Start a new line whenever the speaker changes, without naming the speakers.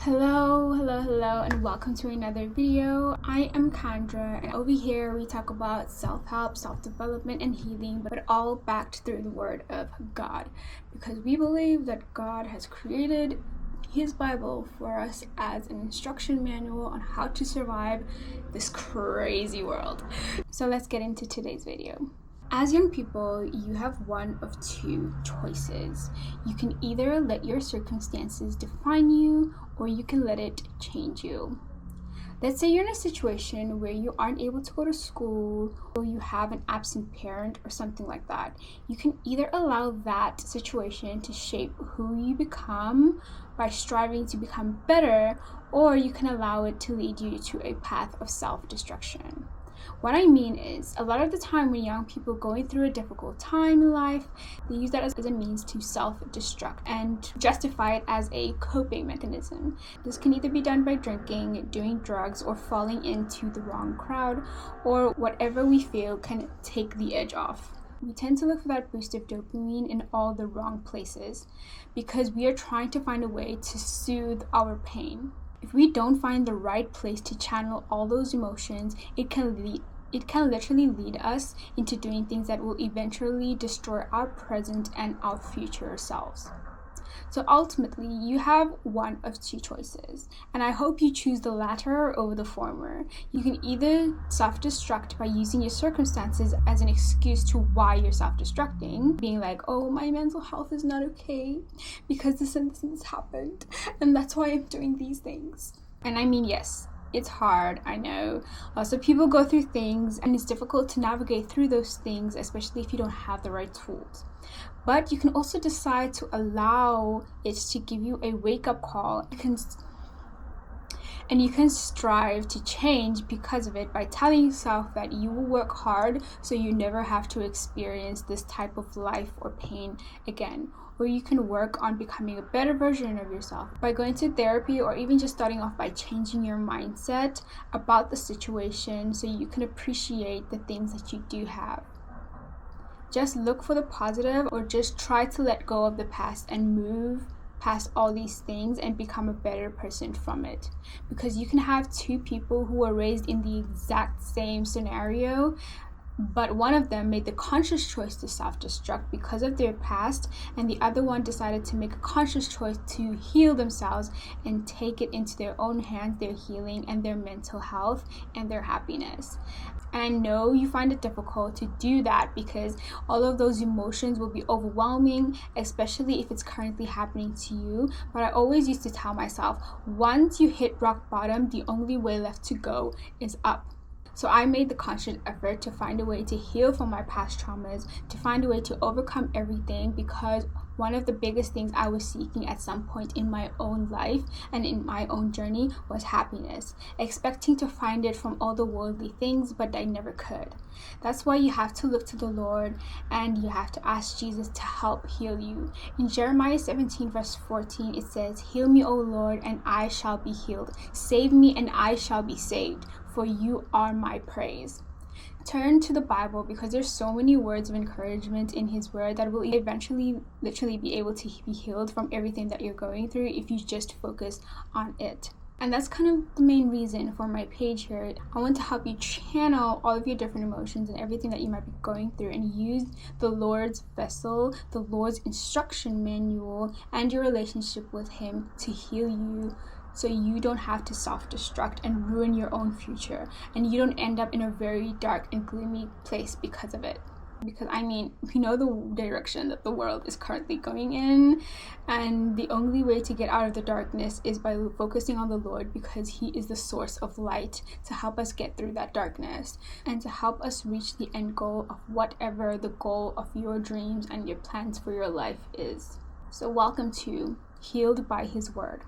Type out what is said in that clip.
Hello, and welcome to another video. I am Kandra, and over here we talk about self-help, self-development, and healing, but all backed through the word of God, because we believe that God has created his Bible for us as an instruction manual on how to survive this crazy world. So let's get into today's video. As young people, you have one of two choices. You can either let your circumstances define you, or you can let it change you. Let's say you're in a situation where you aren't able to go to school, or you have an absent parent or something like that. You can either allow that situation to shape who you become by striving to become better, or you can allow it to lead you to a path of self-destruction. What I mean is, a lot of the time when young people going through a difficult time in life, they use that as a means to self-destruct and justify it as a coping mechanism. This can either be done by drinking, doing drugs, or falling into the wrong crowd, or whatever we feel can take the edge off. We tend to look for that boost of dopamine in all the wrong places because we are trying to find a way to soothe our pain. If we don't find the right place to channel all those emotions, it can literally lead us into doing things that will eventually destroy our present and our future selves. So ultimately, you have one of two choices, and I hope you choose the latter over the former. You can either self-destruct by using your circumstances as an excuse to why you're self-destructing, being like, oh, my mental health is not okay because this and this happened, and that's why I'm doing these things. And I mean, yes, it's hard, I know. Lots of people go through things, and it's difficult to navigate through those things, especially if you don't have the right tools. But you can also decide to allow it to give you a wake-up call. You can strive to change because of it by telling yourself that you will work hard so you never have to experience this type of life or pain again. Or you can work on becoming a better version of yourself by going to therapy, or even just starting off by changing your mindset about the situation so you can appreciate the things that you do have. Just look for the positive, or just try to let go of the past and move past all these things and become a better person from it. Because you can have two people who were raised in the exact same scenario, but one of them made the conscious choice to self-destruct because of their past, and the other one decided to make a conscious choice to heal themselves and take it into their own hands, their healing and their mental health and their happiness. And I know you find it difficult to do that because all of those emotions will be overwhelming, especially if it's currently happening to you. But I always used to tell myself, once you hit rock bottom, the only way left to go is up. So I made the conscious effort to find a way to heal from my past traumas, to find a way to overcome everything, because one of the biggest things I was seeking at some point in my own life and in my own journey was happiness, expecting to find it from all the worldly things, but I never could. That's why you have to look to the Lord, and you have to ask Jesus to help heal you. In Jeremiah 17 verse 14, it says, "Heal me, O Lord, and I shall be healed. Save me, and I shall be saved, for you are my praise." Turn to the Bible, because there's so many words of encouragement in his word that will eventually literally be able to be healed from everything that you're going through if you just focus on it. And that's kind of the main reason for my page here. I want to help you channel all of your different emotions and everything that you might be going through, and use the Lord's vessel, the Lord's instruction manual, and your relationship with him to heal you, so you don't have to self-destruct and ruin your own future, and you don't end up in a very dark and gloomy place because of it. Because I mean, we know the direction that the world is currently going in, and the only way to get out of the darkness is by focusing on the Lord, because he is the source of light to help us get through that darkness and to help us reach the end goal of whatever the goal of your dreams and your plans for your life is. So welcome to Healed by His Word.